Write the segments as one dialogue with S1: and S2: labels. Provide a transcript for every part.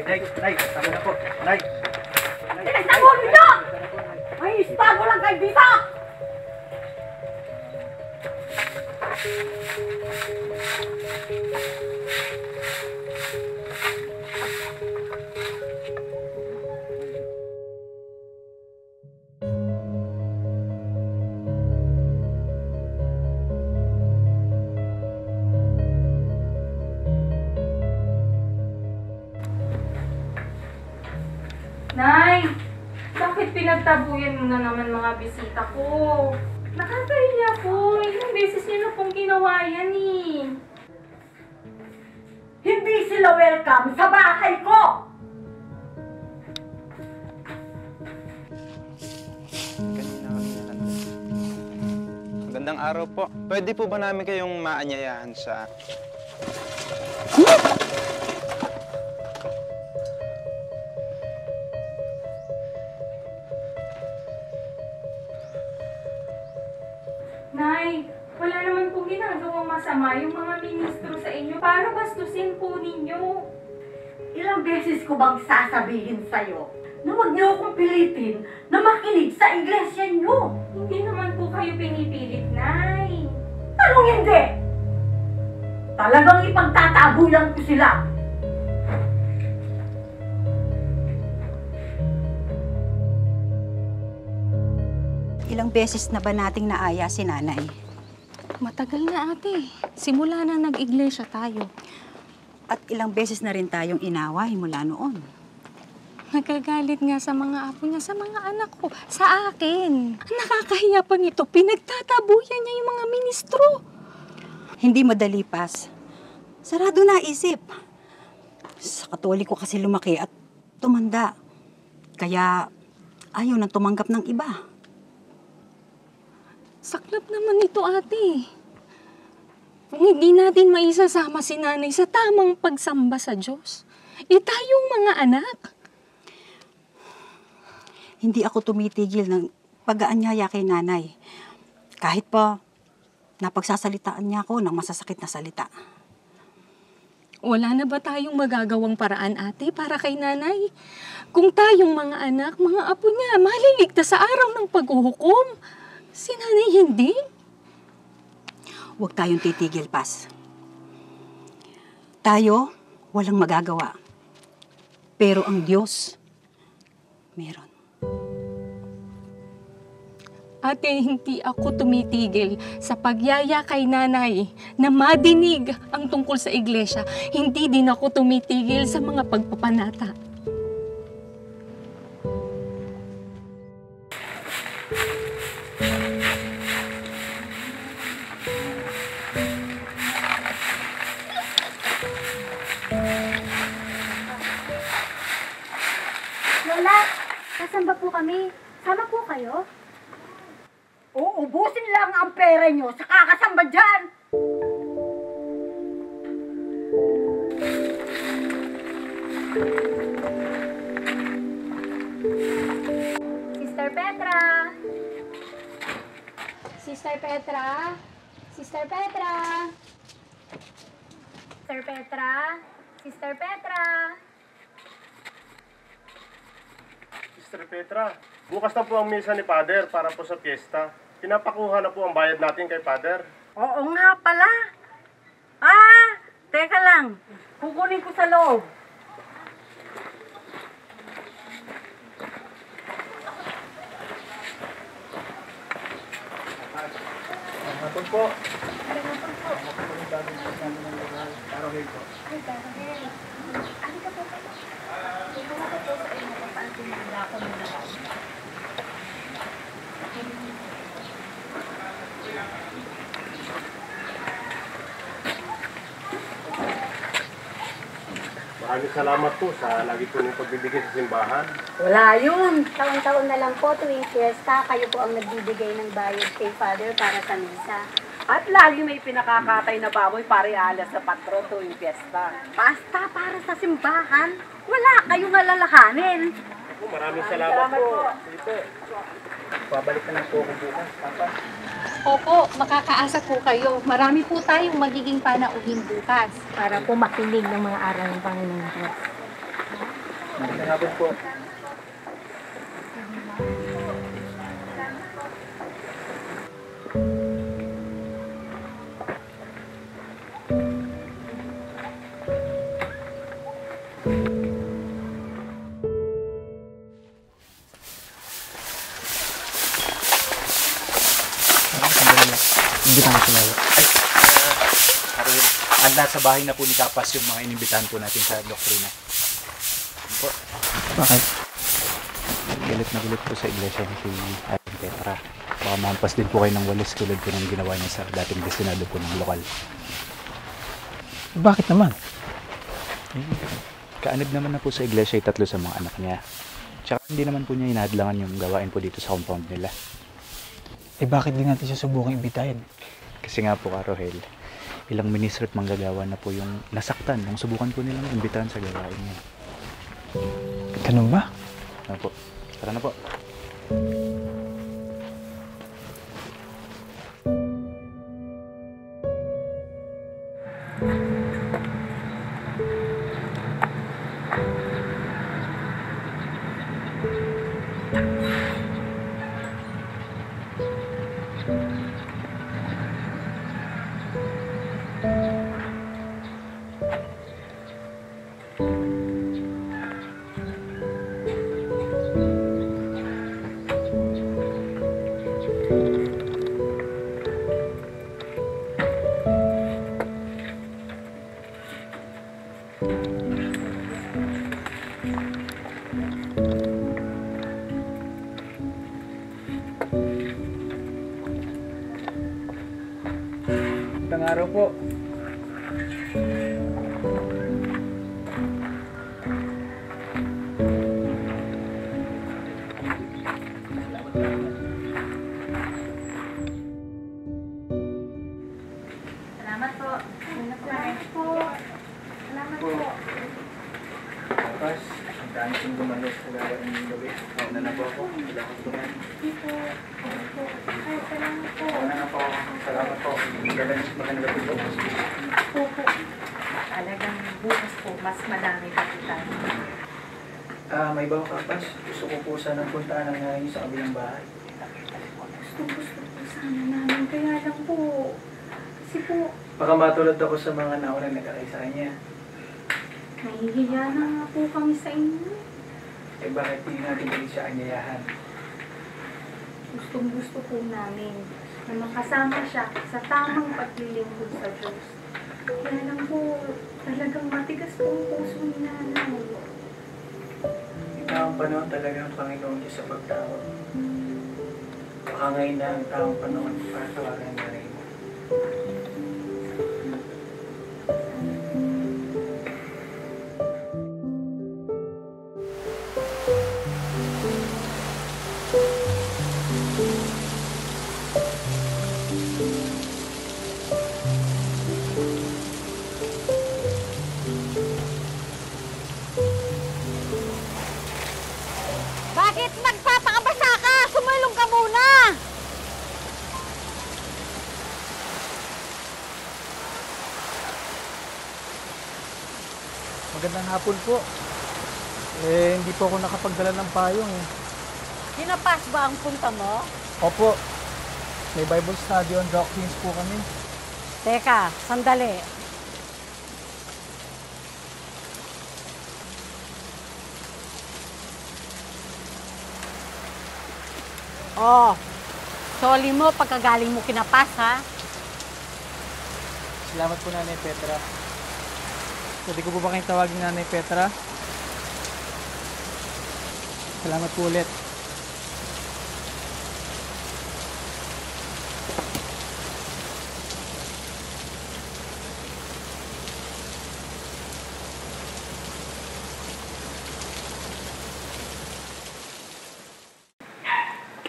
S1: Nay, tama na po. Nay.
S2: Pinagtanggol nyo! May istago lang kayo dito!
S3: Nay, bakit pinagtabuyan mo na naman mga bisita ko? Nakakahiya po. Ilang beses niyo na pong ginawa yan eh.
S2: Hindi sila welcome sa bahay ko!
S4: Magandang araw po. Pwede po ba namin kayong maanyayahan sa...
S3: Nay, wala naman pong ginagawang masama yung mga ministro sa inyo para bastusin po ninyo.
S2: Ilang beses ko bang sasabihin sa'yo na huwag niyo akong pilitin na makinig sa iglesia niyo?
S3: Hindi naman po kayo pinipilit, Nay.
S2: Anong hindi? Talagang ipagtatabuyan ko sila.
S5: Ilang beses na ba nating naaya si nanay?
S6: Matagal na ate. Simula na nag-iglesia tayo.
S5: At ilang beses na rin tayong inaway mula noon.
S6: Nagagalit nga sa mga apo niya, sa mga anak ko, sa akin. Nakakahiya pa nito, pinagtatabuyan niya yung mga ministro.
S5: Hindi madali, Pas. Sarado na isip. Sa Katoliko kasi lumaki at tumanda. Kaya ayaw nang tumanggap ng iba.
S6: Saklap naman ito, ate. Kung hindi natin maisasama si nanay sa tamang pagsamba sa Diyos, tayong mga anak.
S5: Hindi ako tumitigil ng pag-aanyaya kay nanay. Kahit pa napagsasalitaan niya ako ng masasakit na salita.
S6: Wala na ba tayong magagawang paraan, ate, para kay nanay? Kung tayong mga anak, mga apo niya, maliligtas sa araw ng paghuhukom. Si nanay hindi.
S5: Huwag tayong titigil, Pas. Tayo, walang magagawa. Pero ang Diyos, meron.
S6: Ate, hindi ako tumitigil sa pagyaya kay nanay na madinig ang tungkol sa iglesia. Hindi din ako tumitigil sa mga pagpapanata.
S7: Lola, nasaan ba po kami? Sama po kayo?
S2: Uubusin lang ang pera niyo sa kakasamba dyan!
S7: Sister Petra! Sister Petra! Sister Petra! Sister Petra! Sister Petra!
S8: Sister Petra, bukas na po ang misa ni Father para po sa piyesta. Pinapakuha na po ang bayad natin kay Father.
S2: Oo nga pala. Teka lang. Kukunin ko sa loob.
S8: Hapon po. Maraming salamat po sa lagi po niyong pagbibigay sa simbahan.
S2: Wala yun.
S7: Taon-taon na lang po tuwing fiesta, kayo po ang nagbibigay ng bayad kay Father para sa misa.
S2: At lagi may pinakakatay na baboy para ialas sa patro tuwing piyesta. Basta para sa simbahan, wala kayong alalahanin.
S8: Maraming salamat po. Sige po. Babalik na lang po ako bukas, Papa.
S6: Opo, makakaasa po kayo. Marami po tayong magiging panauhin bukas.
S7: Para po makinig ng mga aral ng Panginoon Diyos.
S1: hapon po.
S9: Hindi na ako lalo. Ay, nasa bahay na po ni Kapas yung mga inimbitahan po natin sa doktrina. Po. Bakit? Galit na galit po sa iglesia ni si Aling Petra. Baka mampas din po kayo ng walis tulad po ng ginawa niya sa dating destinado po ng lokal.
S10: Bakit naman?
S9: Kaanib naman na po sa iglesia yung 3 sa mga anak niya. Tsaka hindi naman po niya inahadlangan yung gawain po dito sa compound nila.
S10: Eh bakit di natin siya subukang imbitahin?
S9: Kasi nga po, Rohel, ilang ministro at manggagawa na po yung nasaktan nung subukan po nilang imbitahan sa gawain niya.
S10: Ganun ba?
S9: Ano po? Tara na po.
S10: Magandang araw po.
S2: Salamat po. Salamat po. Salamat po.
S1: Tapos, ang dami kong gumalo sa gawain ng gabi. Nauna na po ako. Wala akong tumahan. Nauna na po ako. Salamat po. Magandang gabi po.
S2: Opo. Talagang bukas po, mas madami pa tayo.
S1: May bawa Kapas. Gusto ko po sanang puntaan ng nanay niyo sa kabilang bahay.
S3: Gusto po sana namin. Kaya lang po. Kasi po,
S1: Baka matulad ako sa mga naunang nagkakay sa kanya.
S3: nahihiya na nga po kami sa inyo.
S1: Eh bakit hindi natin ulit siya anyayahan?
S3: Gustong-gusto po namin na makasama siya sa tamang paglilingkod sa Diyos. Kaya lang po, talagang matigas po ang puso ni Nanay.
S1: Ikaw ang panahon talaga ng Panginoon Diyos sa pagtawag. Baka ngayon na ang taong panahon para tawagan na rin mo.
S5: Bakit nagpapakabasa ka? Sumulong ka muna!
S10: Magandang hapon po. Eh, hindi po ako nakapagdala ng payong eh.
S5: Hinapas ba ang punta mo?
S10: Opo. May Bible study on doctrines po kami.
S5: Teka, sandali. Oh, soli mo pagkagaling mo kinapas, ha?
S10: Salamat po, Nanay Petra. Pwede ko po ba kayong tawagin Nanay Petra? Salamat po ulit.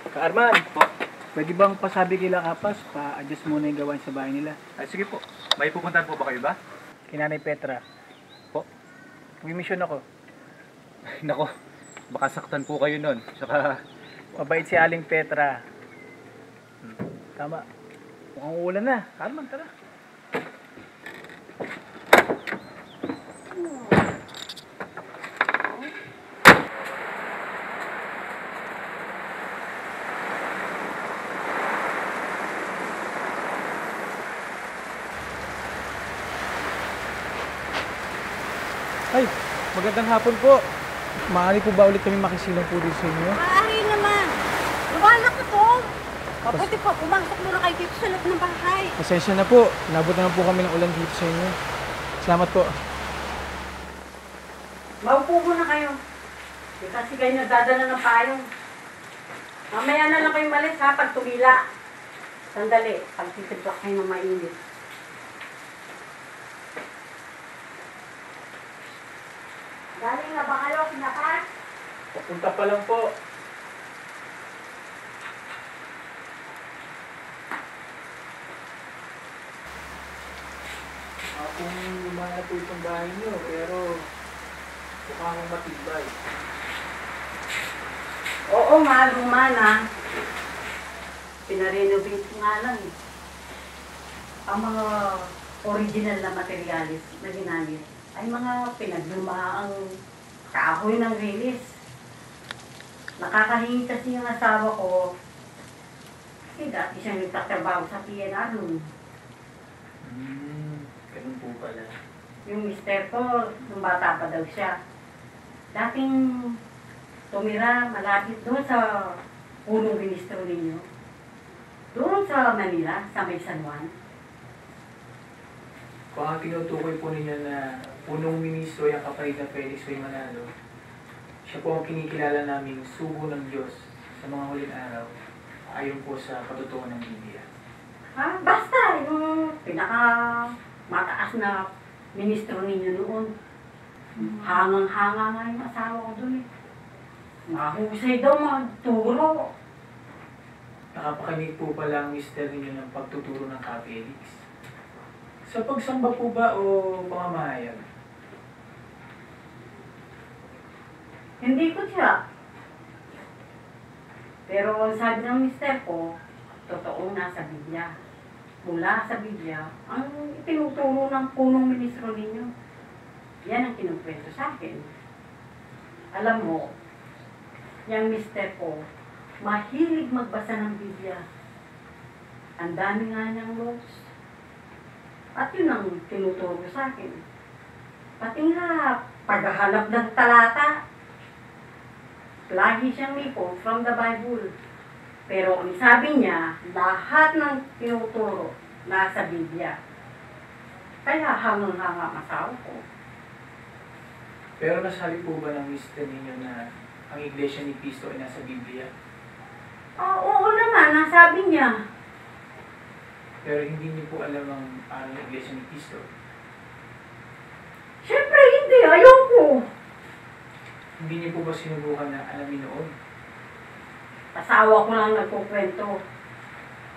S10: Ka-Arman, pwede bang pasabi kila Kapas, pa-adjust muna yung gawain sa bahay nila?
S9: Ay, sige po. May pupuntahan po ba kayo ba?
S10: Kay Nanay Petra.
S9: Po?
S10: May mission ako.
S9: Ay, nako. Baka saktan po kayo nun. Tsaka,
S10: Mabait si Aling Petra. Tama. Mukhang uulan na. Carmen, tara. Ay, magandang hapon po. Maaari po ba ulit kami makisilong po dito sa inyo?
S2: Maaari naman. Nawala ko to. Mabuti pa, pumasok muna kayo dito sa loob ng bahay.
S10: Pasensya na po. Nabot naman po kami ng ulan dito sa inyo. Salamat po.
S2: Maupo muna kayo. Di kasi kayo nagdadala ng payong. Mamaya na lang kayo malis ha, pag tumila. Sandali, pagtitiplak kayo ng mainit. Galing na ba kayo, kinapas?
S10: Papunta pa lang po. Kung lumana po itong bahay niyo, pero mukha akong matibay.
S2: Oo nga, lumana. Pinarenovate ko nga lang eh. Ang mga original na materialis na ginamit ay mga pinaglumaang kahoy ng rilis. Nakakahingi kasi yung asawa ko kasi dati siyang nagtatrabaho sa PNR noon.
S10: Ganun po pala.
S2: Yung mister ko, nung bata pa daw siya, dating tumira malapit doon sa punong ministro ninyo. Doon sa Manila, sa May San Juan.
S10: Kung ang tinutukoy po ninyo na punong ministro yung kapatid na Felix Way Manalo, siya po ang kinikilala naming sugo ng Diyos sa mga huling araw ayon po sa patutungan ng Biblia.
S2: Ha? Basta, yung pinaka mataas na ministro ninyo noon. Hangang-hanga nga yung asawa ko doon eh. Mahusay daw magturo.
S10: Nakapakinig po pala ang mister ninyo ng pagtuturo ng Ka Felix. Sa pagsamba po ba o pamamahayag?
S2: Hindi ko siya. Pero ang sabi ng mister ko, totoo nasa Biblia. Mula sa Biblia, ang itinuturo ng punong ministro ninyo. Yan ang kinukwento sa akin. Alam mo, yung mister ko, mahilig magbasa ng Biblia. Ang dami nga niyang notes. At yun ang tinuturo sa akin. Pati nga, paghahanap ng talata, lagi siyang may quote from the Bible. Pero ang sabi niya, lahat ng tinuturo nasa Biblia. Kaya hangang-hanga masawa ko.
S10: Pero nasabi po ba ng mister ninyo na ang Iglesia ni Cristo ay nasa Biblia?
S2: Oo naman, nasabi niya.
S10: Pero hindi niyo po alam ang araw ng Iglesia ni Cristo.
S2: Siyempre hindi, ayoko.
S10: Hindi niyo po ba sinubukan na alamin noon?
S2: Asawa ko lang nagkukwento.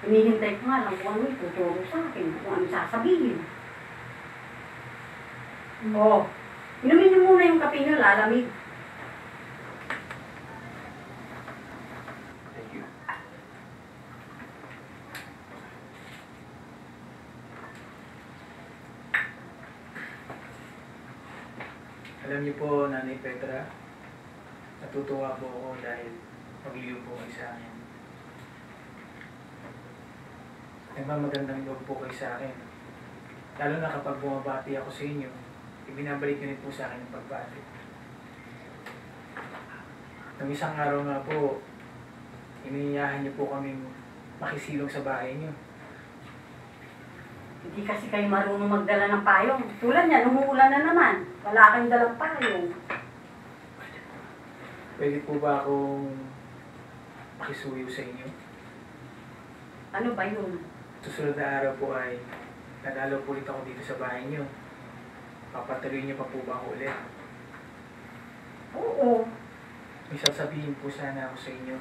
S2: Hinihintay ko nga lang kung ano ituturo sa akin, kung ano sasabihin. Oo. Inumin niyo muna yung kape niyo, lalamig.
S10: Thank you. Alam niyo po, Nanay Petra, natutuwa po ako dahil magliliw po kayo sa akin. Nagmamagandang loob po kayo sa akin. Lalo na kapag bumabati ako sa inyo, ibinabalik niyo rin po sa akin ang pagbati. Nung isang araw nga po, iniyahan niyo po kaming makisilong sa bahay niyo.
S2: Hindi kasi kayo marunong magdala ng payong. Tulad niya, umuulan na naman. Wala kayong dalang payong.
S10: Pwede po ba akong makisuyo sa inyo?
S2: Ano ba yun?
S10: Susunod na araw po ay nadalaw po ulit ako dito sa bahay niyo. Papatuloy niyo pa po ba ako ulit?
S2: Oo.
S10: May sasabihin po sana ako sa inyo.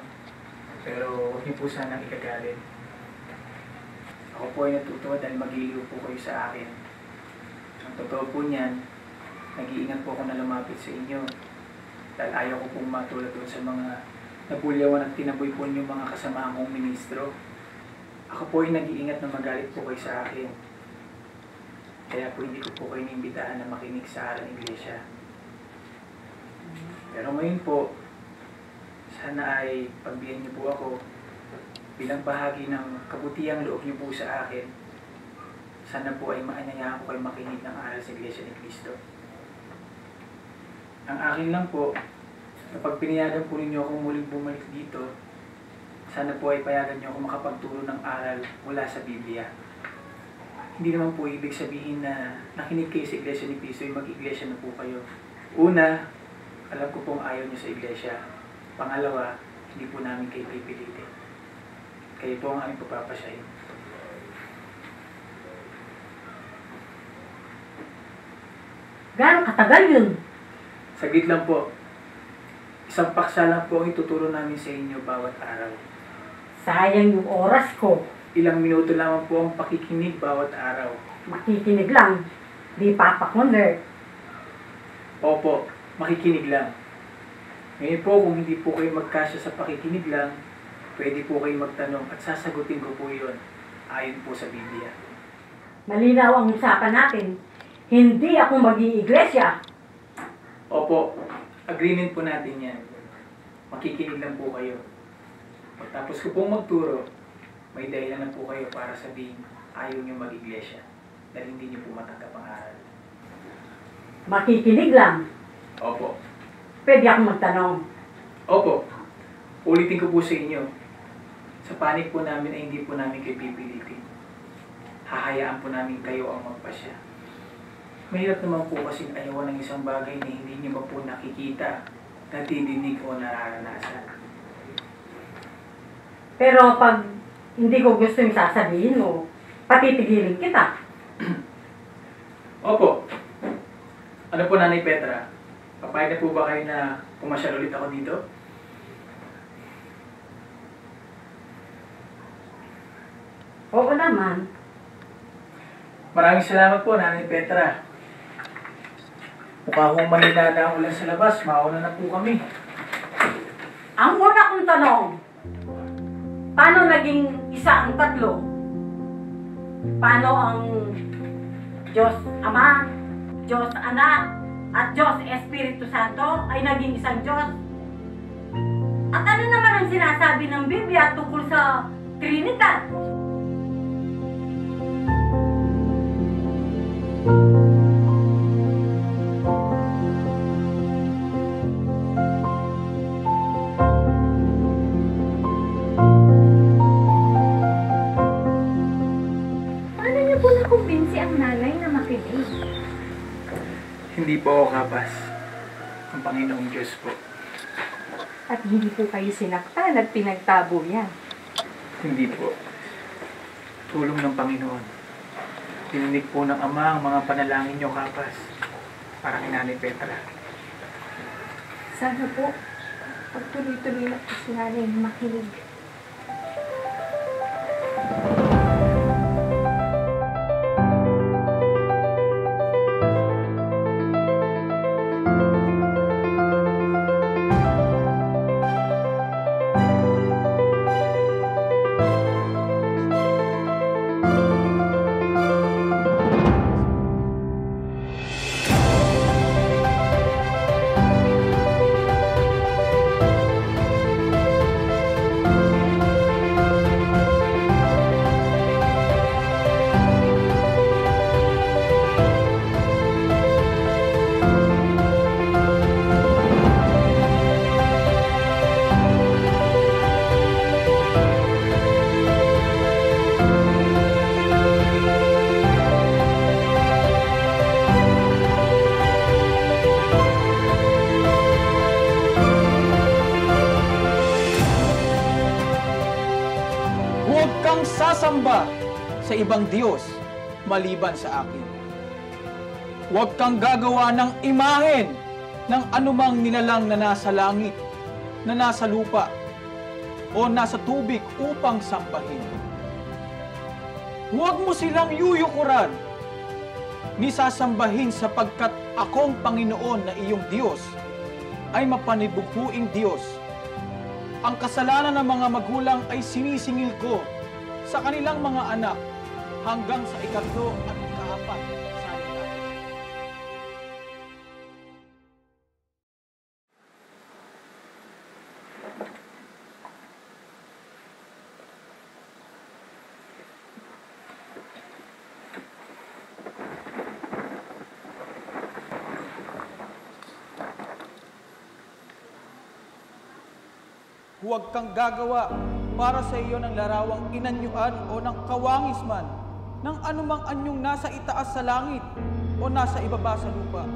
S10: Pero huwag niyo po sanang ikagalit. Ako po ay natutuwa dahil mag-iiliw po kayo sa akin. Ang totoo po niyan, nag-iingat po ako na lumapit sa inyo. Dahil ayaw ko pong matulad doon sa mga nabulyawan at tinaboy po niyo mga kasamahan kong ministro. Ako po ay nag-iingat na magalit po kayo sa akin. Kaya po hindi ko po kayo niimbitahan na makinig sa aral ng iglesia. Pero ngayon po, sana ay pagbihan niyo po ako bilang bahagi ng kabutihang loob niyo po sa akin. Sana po ay maanyayahan ko kayo makinig ng aral sa Iglesia ni Cristo. Ang akin lang po, kapag pinayagan po ninyo akong muling bumalik dito, sana po ay payagan niyo ako makapagturo ng aral mula sa Biblia. Hindi naman po ibig sabihin na nakinig kayo sa Iglesia ni Cristo ay mag-iglesia na po kayo. Una, alam ko pong ayaw niyo sa iglesia. Pangalawa, hindi po namin kayo pipilitin. Kayo po ang aming pagpapasyahin.
S2: Gano'ng katagal yun?
S10: Saglit lang po. Isang paksa lang po ang ituturo namin sa inyo bawat araw.
S2: Sayang yung oras ko.
S10: Ilang minuto lamang po ang pakikinig bawat araw.
S2: Makikinig lang. Di papakonvert.
S10: Opo, makikinig lang. Ngayon po, kung hindi po kayo magkasya sa pakikinig lang, pwede po kayo magtanong at sasagutin ko po yun ayon po sa Biblia.
S2: Malinaw ang usapan natin. Hindi ako mag-iiglesia.
S10: Opo, agreement po natin yan. Makikinig lang po kayo. Pagtapos ko pong magturo, may dahilan na po kayo para sabihin ayaw nyo mag-iglesia dahil hindi nyo po matanggap ang aral.
S2: Makikinig lang.
S10: Opo.
S2: Pwede akong magtanong.
S10: Opo. Ulitin ko po sa inyo. Sa panig po namin ay hindi po namin kayo pipilitin. Hahayaan po namin kayo ang magpasya. Mahirap naman po kasing ayawan ng isang bagay na hindi nyo pa po nakikita, natidinig o nararanasan.
S2: Pero pag hindi ko gusto yung sasabihin mo, patitigilin kita.
S10: Opo. Ano po, Nanay Petra? Papayag na po ba kayo na pumasyal ulit ako dito?
S2: Oo naman.
S10: Maraming salamat po, Nanay Petra. Mukha kong mahina na ang ulan sa labas. Mauna na po kami.
S2: Ang una kong tanong, paano naging isa ang tatlo? Paano ang Diyos Ama, Diyos Anak, at Diyos Espiritu Santo ay naging isang Diyos? At ano naman ang sinasabi ng Biblia tungkol sa Trinidad?
S3: Paano niyo po nakumbinsi ang nanay na makinig?
S10: Hindi po ako kapas. Ang Panginoong Diyos po.
S3: At hindi po kayo sinaktan at pinagtabo yan.
S10: Hindi po. Tulong ng Panginoon. Dininig po ng Ama ang mga panalangin niyo, kapas. Para kay Nanay Petra.
S3: Sana po, pagtuloy-tuloy na po si nanay makinig.
S11: Huwag kang sasamba sa ibang Diyos maliban sa akin. Huwag kang gagawa ng imahen ng anumang nilalang na nasa langit, na nasa lupa, o nasa tubig upang sambahin. Huwag mo silang yuyukuran, ni sasambahin sapagkat akong Panginoon na iyong Diyos ay mapanibubuing Diyos. Ang kasalanan ng mga magulang ay sinisingil ko sa kanilang mga anak hanggang sa ikatlo at ikaapat sa nila. huwag kang gagawa para sa iyo ng larawang inanyuan o ng kawangis man, ng anumang anyong nasa itaas sa langit o nasa ibaba sa lupa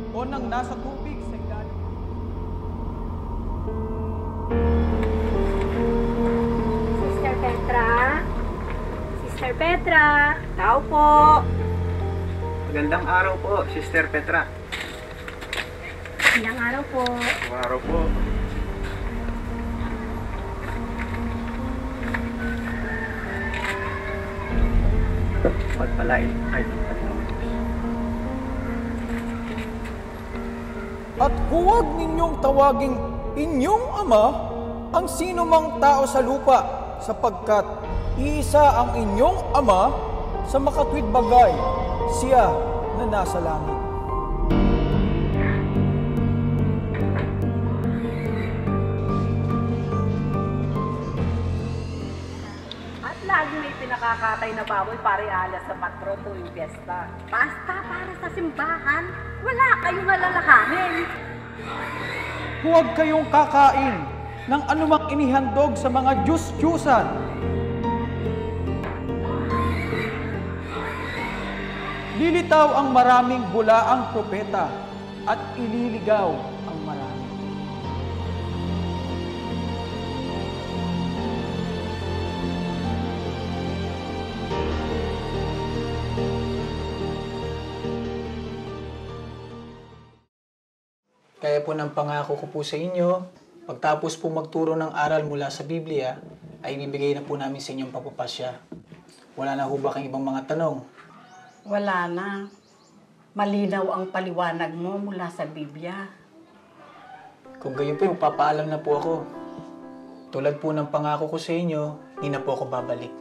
S11: o ng nasa tubig sa ilalim.
S7: Sister Petra? Sister Petra?
S2: Tao po.
S1: Magandang araw po, Sister Petra.
S7: Ilang araw po.
S8: Araw po.
S1: Pagpalain ay
S11: At huwag ninyong tawaging inyong ama ang sino mang tao sa lupa, sapagkat iisa ang inyong ama sa makatwid bagay, siya na nasa langit.
S2: At lagi may pinakakatay na baboy para ialas sa patron tuwing piyesta. Basta para sa simbahan, wala kayong alalakanin.
S11: Huwag kayong kakain ng anumang inihandog sa mga Diyos-Diyusan. Lilitaw ang maraming bulaang propeta at ililigaw ang marami. Kaya po ng pangako ko po sa inyo, pagtapos po magturo ng aral mula sa Biblia, ay ibibigay na po namin sa inyong papapasya. Wala na ho ba kayong ibang mga tanong?
S2: Wala na. Malinaw ang paliwanag mo mula sa Biblia.
S11: Kung gayon po, magpapaalam na po ako. Tulad po ng pangako ko sa inyo, hindi na po ako babalik.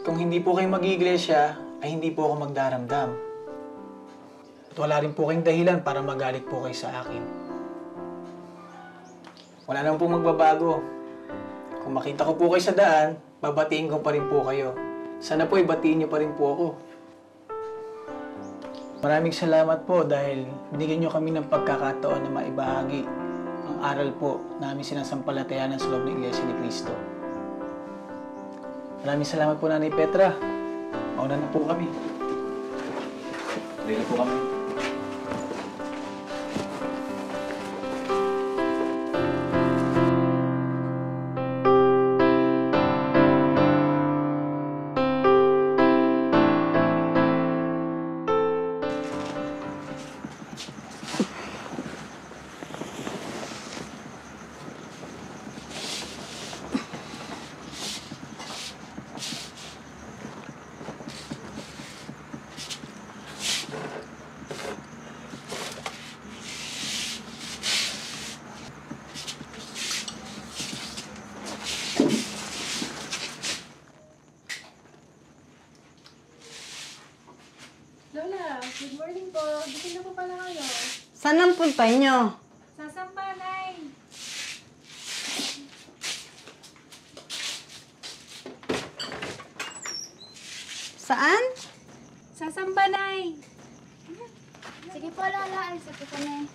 S11: Kung hindi po kayo mag-iglesia, ay hindi po ako magdaramdam. At wala rin po kayong dahilan para magalit po kayo sa akin. Wala naman po magbabago. Kung makita ko po kayo sa daan, babatiin ko pa rin po kayo. Sana po ibatiin niyo pa rin po ako. Maraming salamat po dahil binigyan niyo kami ng pagkakataon na maibahagi ang aral po namin sinasampalatayanan sa loob ng Iglesia ni Cristo. Maraming salamat po, Nanay Petra. Mauna na po kami. Tuloy na po kami.
S3: Lola, good morning po. Gising na po pala kayo.
S2: Saan ang punta nyo?
S3: Sasampa, Nay.
S2: Saan?
S3: Sasamba, Nay.
S7: Sige po, Lola. Alis na po kami.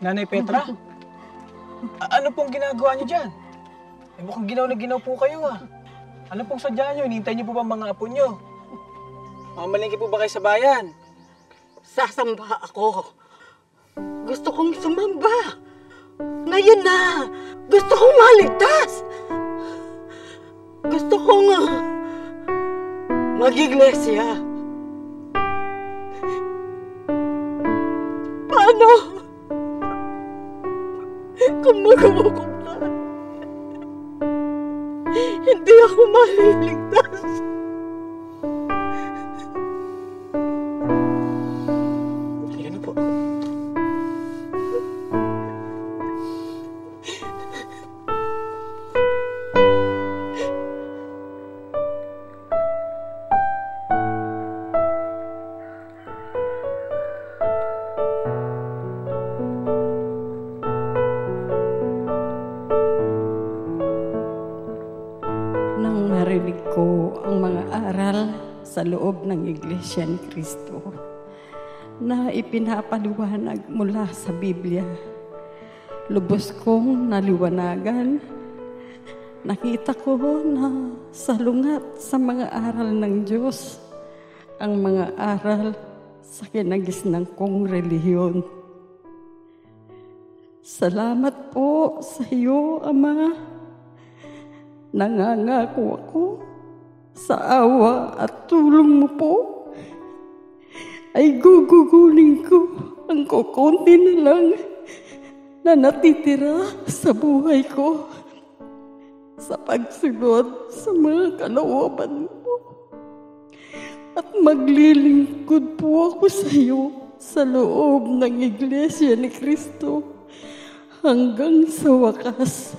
S11: Nanay Petra? Ano pong ginagawa niyo dyan? Eh, mukhang ginaw na ginaw po kayo ah. Ano pong sadya niyo? Hinihintay niyo po ba ang mga apo niyo? Mamalingki po ba kayo sa bayan?
S5: Sasamba ako. Gusto kong sumamba. Ngayon na. Gusto kong maligtas. Gusto kong mag-iglesia. Paano? Kung mag-uukom ka, hindi ako maliligtas.
S11: Halika na po.
S5: Nang narinig ko ang mga aral sa loob ng Iglesia ni Cristo na ipinapaliwanag mula sa Biblia, lubos kong naliwanagan. Nakita ko na salungat sa mga aral ng Diyos ang mga aral sa kinagisnang kong relihiyon. Salamat po sa iyo, Ama. Nangangako ako sa awa at tulong mo po ay gugugunin ko ang kukunti na lang na natitira sa buhay ko sa pagsunod sa mga kalooban mo. At maglilingkod po ako sa iyo sa loob ng Iglesia ni Cristo hanggang sa wakas.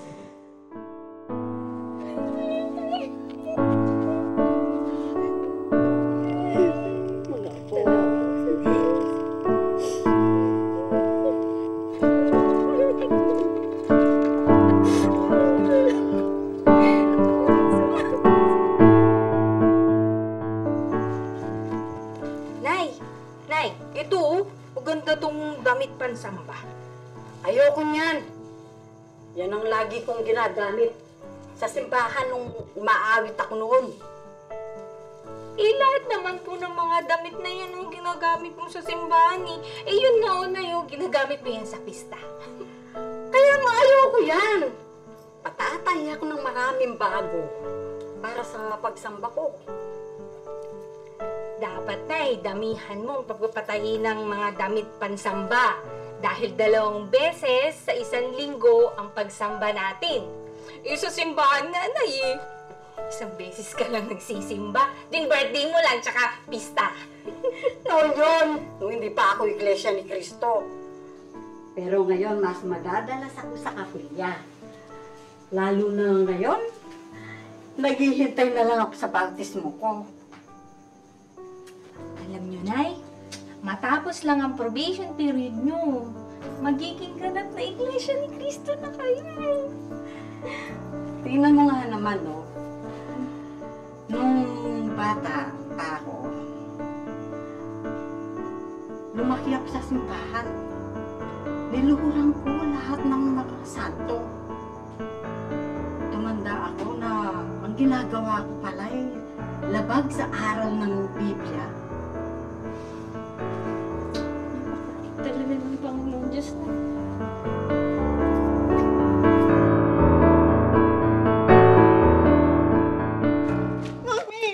S12: Nay, ito maganda tong damit pansamba.
S5: Ayoko niyan. Yan ang lagi kong ginagamit sa simbahan nung umaawit ako noon.
S6: Lahat naman po ng mga damit na yan yung ginagamit mo sa simbahan eh. Yun nga o na yung ginagamit mo yan sa pista.
S5: Kaya nga ayoko yan. Patatay ako ng maraming bago para sa pagsamba ko.
S6: Dapat na damihan mo ang pagpapatayin ng mga damit pansamba. Dahil 2 beses sa 1 linggo ang pagsamba natin. Sa simbahan na, Nay, 1 beses ka lang nagsisimba. Din birthday mo lang, tsaka pista.
S5: Noon yun, nung hindi pa ako Iglesia ni Cristo. Pero ngayon, mas madadalas ako sa kapilya. Lalo na ngayon, naghihintay na lang ako sa baptismo ko.
S6: Alam nyo, Nay, matapos lang ang probation period nyo, magiging ganap na Iglesia ni Cristo na kayo.
S5: Tingnan mo nga naman, no? Nung bata pa ako, lumaki ako sa simbahan. Niluhuran ko lahat ng mga santo. Tumanda ako na ang ginagawa ko pala ay labag sa aral ng Biblia.
S6: Talaga ng Panginoon Diyos na.
S5: Mami!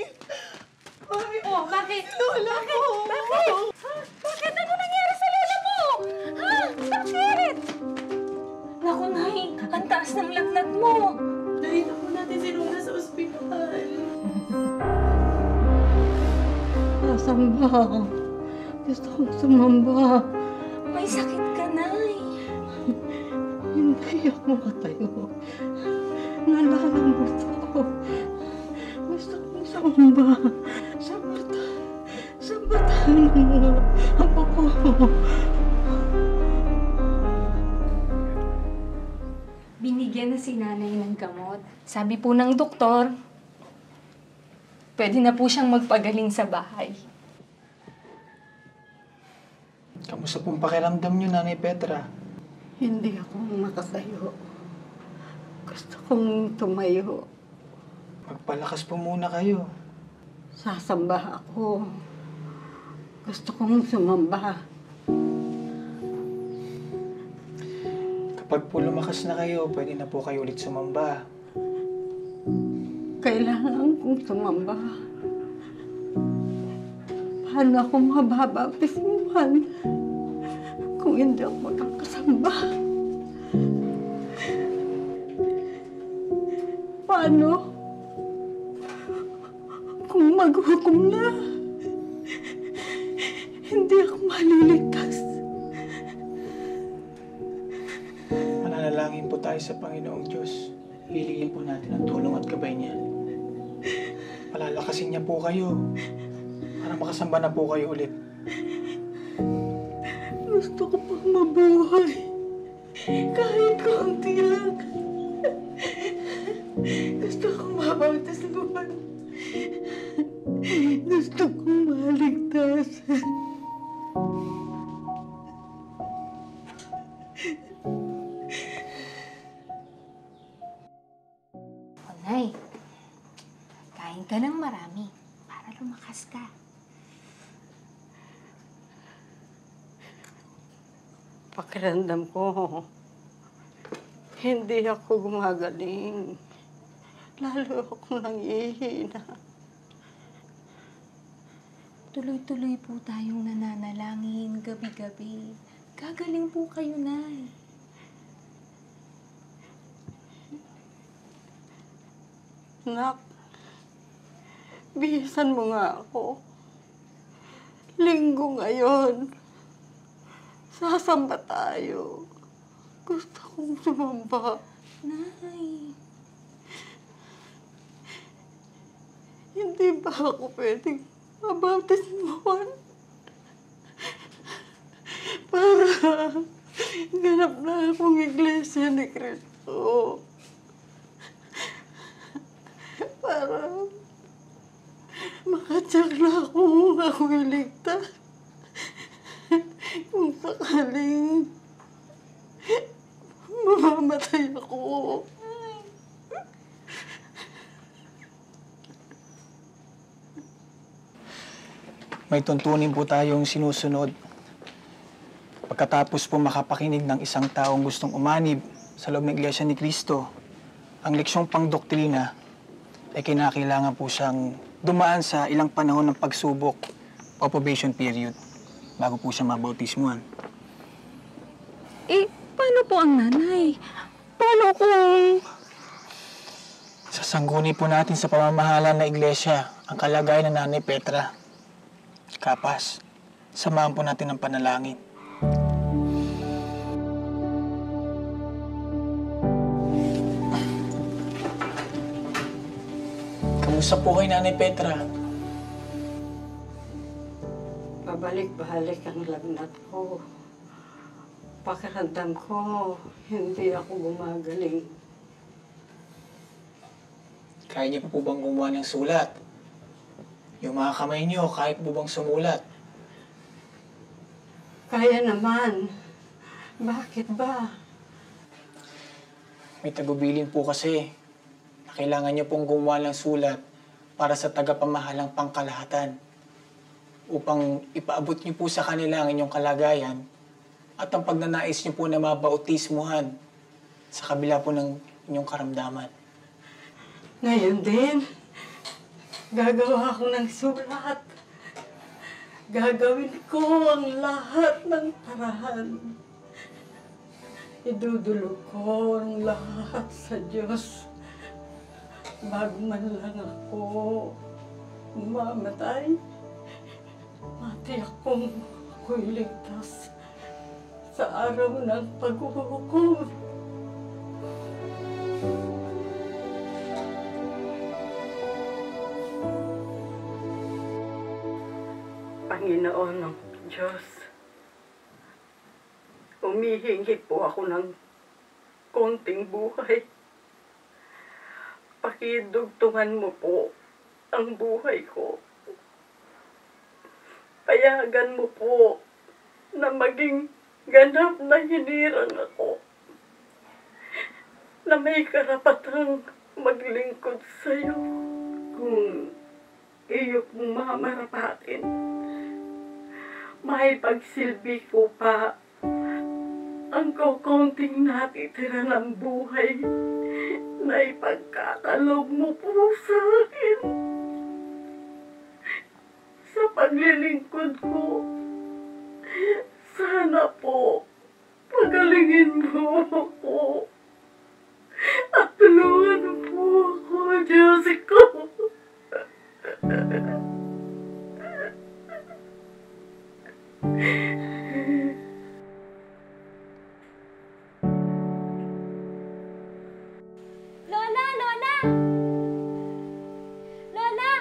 S5: Mami!
S6: Oh, bakit?
S5: Lola ko!
S6: Bakit? Bakit? Ano nangyari sa lola mo? Ha? Bakit? Naku, Nay, ang taas ng lagnat mo.
S3: Dahil ako natin si Lola sa ospital.
S5: Sasamba. Gusto kong sumamba.
S6: May sakit ka, Nay.
S5: Hindi ako makatayo. Nalalambot ako. Gusto kong sumamba. Sambatan mo. Apo ko.
S6: Binigyan na si nanay ng gamot. Sabi po ng doktor, pwede na po siyang magpagaling sa bahay.
S11: Kamusta pong pakiramdam niyo, Nanay Petra?
S5: Hindi ako makatayo. Gusto kong tumayo.
S11: Magpalakas po muna kayo.
S5: Sasamba ako.
S2: Gusto kong sumamba.
S11: Kapag po lumakas na kayo, pwede na po kayo ulit sumamba.
S2: Kailangan kong sumamba. Paano ako mababaptismuhan kung hindi ako magkakasamba? Paano kung maghukom na? Hindi ako maliligtas.
S11: Mananalangin po tayo sa Panginoong Diyos. Hilingin po natin ang tulong at gabay niya. Palalakasin niya po kayo para makasamba na po kayo ulit.
S2: Gusto ko pang mabuhay. Kahit kaunti lang. Gusto kong mabautismuhan. Gusto kong maligtas.
S12: O, Nay, kain ka ng marami para lumakas ka.
S2: Pakiramdam ko, hindi ako gumagaling. Lalo akong nangihina.
S6: Tuloy-tuloy po tayong nananalangin gabi-gabi. Gagaling po kayo, Nay.
S2: Nak, bihisan mo nga ako. Linggo ngayon. Sasamba tayo. Gusto kong sumamba.
S6: Nay.
S2: Hindi ba ako pwedeng mabautismuhan? Para ganap na akong iglesia ni Cristo. Para makatsak na ako iligtas. Kung sakaling mamamatay ako.
S11: May tuntunin po tayong sinusunod. Pagkatapos po makapakinig ng isang taong gustong umanib sa loob ng Iglesia ni Cristo, ang leksyong pangdoktrina ay kinakailangan po siyang dumaan sa ilang panahon ng pagsubok o probation period bago po siya mabautismuhan.
S6: Paano po ang nanay? Paano kung...
S11: Sasangguni po natin sa pamamahala ng Iglesia ang kalagayan ng Nanay Petra. Kapas, samahan po natin ang panalangin. Kamusta po kay Nanay Petra?
S2: Pabalik-balik ang lagnat ko. Pakiramdam ko, hindi ako gumagaling.
S11: Kaya niyo po bang gumawa ng sulat? Yung mga kamay niyo, kaya po bang sumulat?
S2: Kaya naman. Bakit ba?
S11: May tagubilin po kasi na kailangan niyo pong gumawa ng sulat para sa tagapamahalang pangkalahatan upang ipaabot niyo po sa kanila ang inyong kalagayan at ang pagnanais niyo po na mabautismuhan sa kabila po ng inyong karamdaman.
S2: Ngayon din, gagawa ako ng sulat. Gagawin ko ang lahat ng parahan. Idudulog ko ang lahat sa Diyos. Bago man lang ako mamatay, matiyak kong ako'y ligtas sa araw ng paghuhukom. Panginoon ng Diyos, humihingi po ako ng konting buhay. Pakidugtungan mo po ang buhay ko. Payagan mo po na maging ganap na hinirang ako, na may karapatang maglingkod sa'yo kung iyo kong mamarapatin. may pagsilbi ko pa ang kukunting natitira ng buhay na ipagkakaloob mo po sa akin. Sa paglilingkod ko, sana po pagalingin mo ako at tulungan mo ako, Diyos ko.
S13: Lola! Lola! Lola!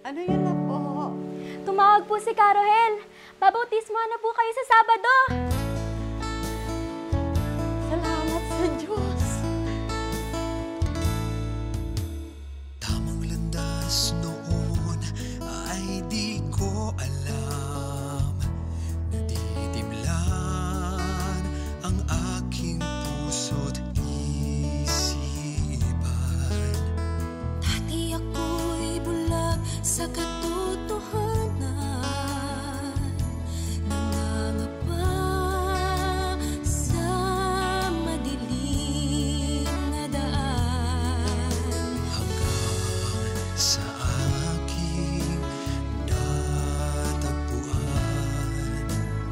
S5: Ano yun na po?
S13: Tumawag po si Carohel. Babautismo na po kayo sa Sabado.
S5: Salamat sa Diyos.
S14: Tamang landas noon ay di ko alam. Nadidimlan ang aking puso't isipan.
S15: Dati ako'y bulag sa katotohanan. Nangangapa sa madilim na daan.
S14: Hanggang sa aking natagpuan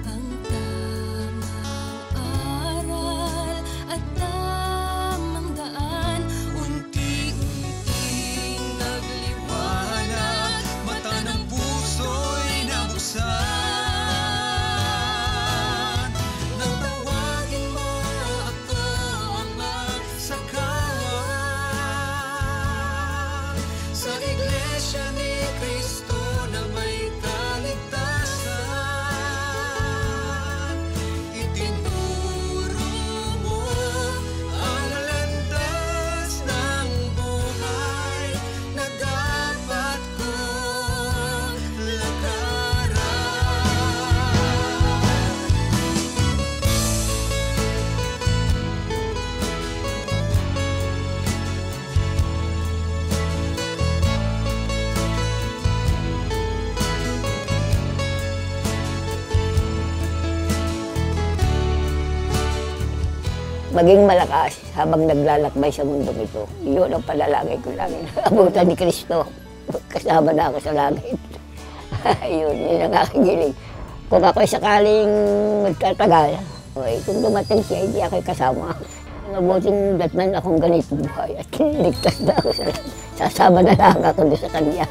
S15: Ang tamang aral at tamang daan. Unti-unting
S14: nagliwanag, mata ng puso'y nabuksan. Nang tawagin mo ako, Ama, sa kawan, sa Iglesia ni Cristo na may kaligtasan. Itinuro mo ang landas ng buhay na dapat kong lakaran.
S16: Maging malakas habang naglalakbay sa mundong ito. Iyon ang panalangin ko lagi. Abutan ni Kristo. Kasama na ako sa langit. Yun ang aking giling. Kung ako'y sakaling magtatagal, kung dumating siya, hindi ako'y kasama. Mabuting datnan akong ganitong buhay at ligtas na ako sa langit. Sasama na lang ako doon sa kanya.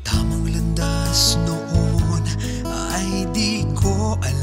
S14: Tamang landas noon ay di ko alam.